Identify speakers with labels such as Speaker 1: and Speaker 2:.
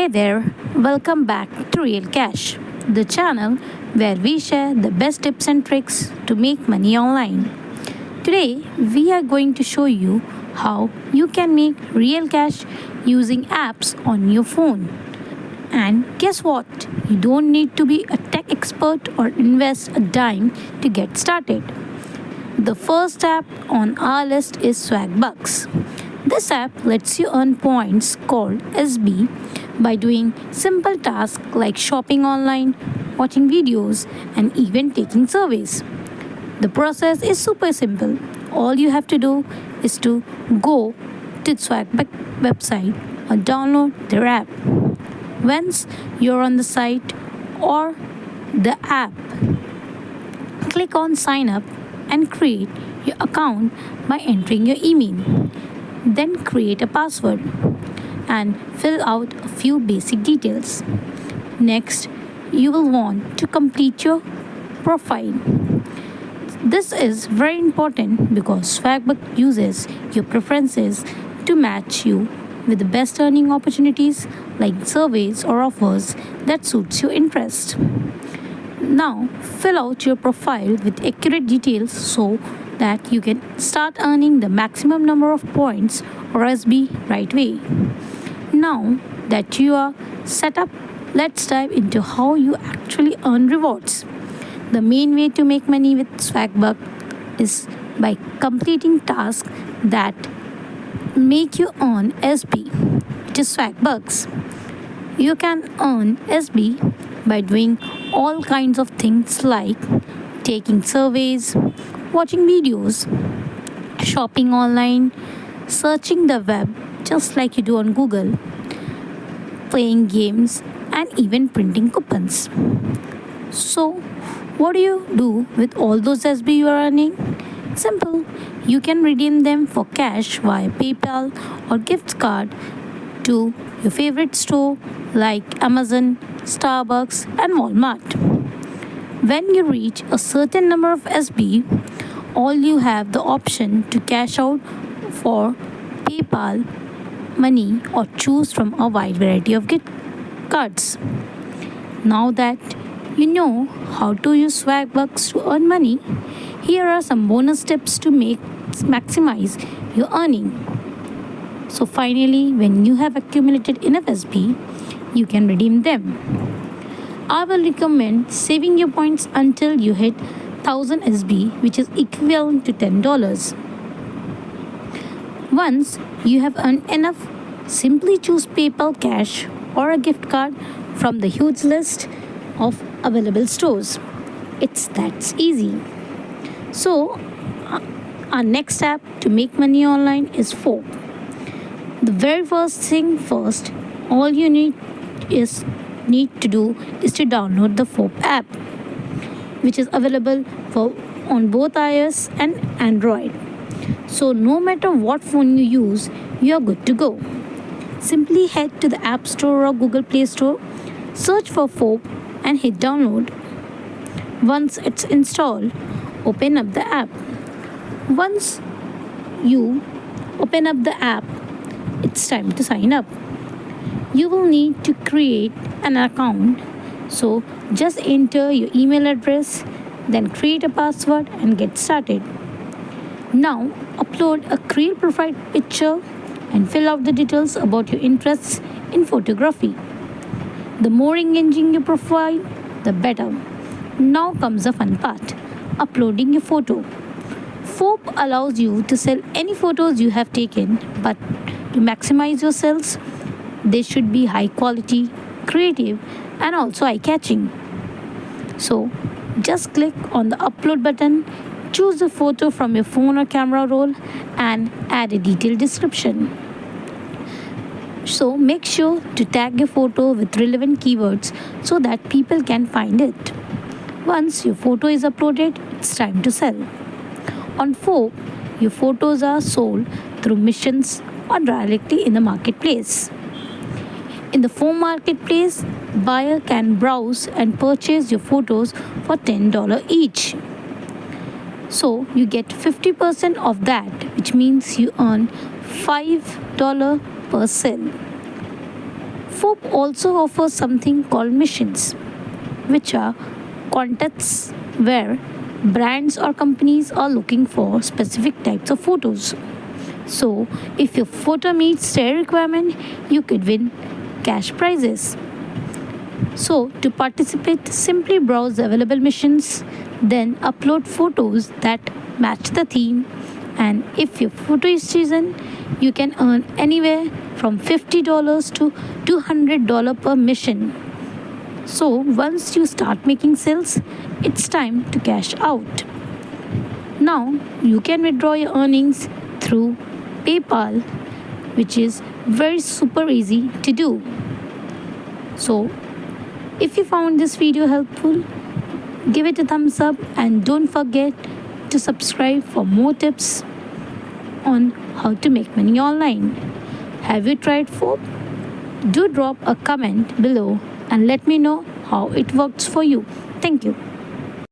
Speaker 1: Hey there, welcome back to Real Cash, the channel where we share the best tips and tricks to make money online. Today, we are going to show you how you can make real cash using apps on your phone. And guess what? You don't need to be a tech expert or invest a dime to get started. The first app on our list is Swagbucks. This app lets you earn points called SB by doing simple tasks like shopping online, watching videos, and even taking surveys. The process is super simple. All you have to do is to go to Swagbucks website or download their app. Once you're on the site or the app, click on sign up and create your account by entering your email. Then create a password and fill out a few basic details. Next, you will want to complete your profile. This is very important because Swagbucks uses your preferences to match you with the best earning opportunities like surveys or offers that suits your interest. Now, fill out your profile with accurate details so that you can start earning the maximum number of points or SB right away. Now that you are set up, let's dive into how you actually earn rewards. The main way to make money with Swagbucks is by completing tasks that make you earn SB, which is Swagbucks. You can earn SB by doing all kinds of things like taking surveys, watching videos, shopping online, searching the web just like you do on Google, playing games, and even printing coupons. So, what do you do with all those SB you are earning? Simple. You can redeem them for cash via PayPal or gift card to your favorite store like Amazon, Starbucks, and Walmart. When you reach a certain number of SB, all you have the option to cash out for PayPal money or choose from a wide variety of gift cards. Now that you know how to use Swagbucks to earn money, here are some bonus tips to maximize your earning. So finally, when you have accumulated enough SB, you can redeem them. I will recommend saving your points until you hit 1000 SB, which is equivalent to $10. Once you have earned enough, simply choose PayPal cash or a gift card from the huge list of available stores. It's that easy. So, our next app to make money online is Foap. The very first thing first, all you need to do is to download the Foap app, which is available on both iOS and Android. So no matter what phone you use, you are good to go. Simply head to the App Store or Google Play Store, search for Foap and hit download. Once it's installed, open up the app. Once you open up the app, it's time to sign up. You will need to create an account, so just enter your email address, then create a password and get started. Now upload a real profile picture and fill out the details about your interests in photography. The more engaging your profile, the better. Now comes the fun part, uploading your photo. Foap allows you to sell any photos you have taken, but to maximize your sales, they should be high quality, creative, and also eye-catching. So, just click on the upload button, choose a photo from your phone or camera roll, and add a detailed description. So, make sure to tag your photo with relevant keywords so that people can find it. Once your photo is uploaded, it's time to sell. On Foap, your photos are sold through missions or directly in the marketplace. In the Foap marketplace, buyer can browse and purchase your photos for $10 each. So you get 50% of that, which means you earn $5 per sale. Foap also offers something called missions, which are contests where brands or companies are looking for specific types of photos. So, if your photo meets their requirement, you could win cash prizes. So, to participate, simply browse the available missions, then upload photos that match the theme. And if your photo is chosen, you can earn anywhere from $50 to $200 per mission. So, once you start making sales, it's time to cash out. Now, you can withdraw your earnings through PayPal, which is very super easy to do. So, if you found this video helpful, give it a thumbs up and don't forget to subscribe for more tips on how to make money online. Have you tried Foap? Do drop a comment below and let me know how it works for you. Thank you.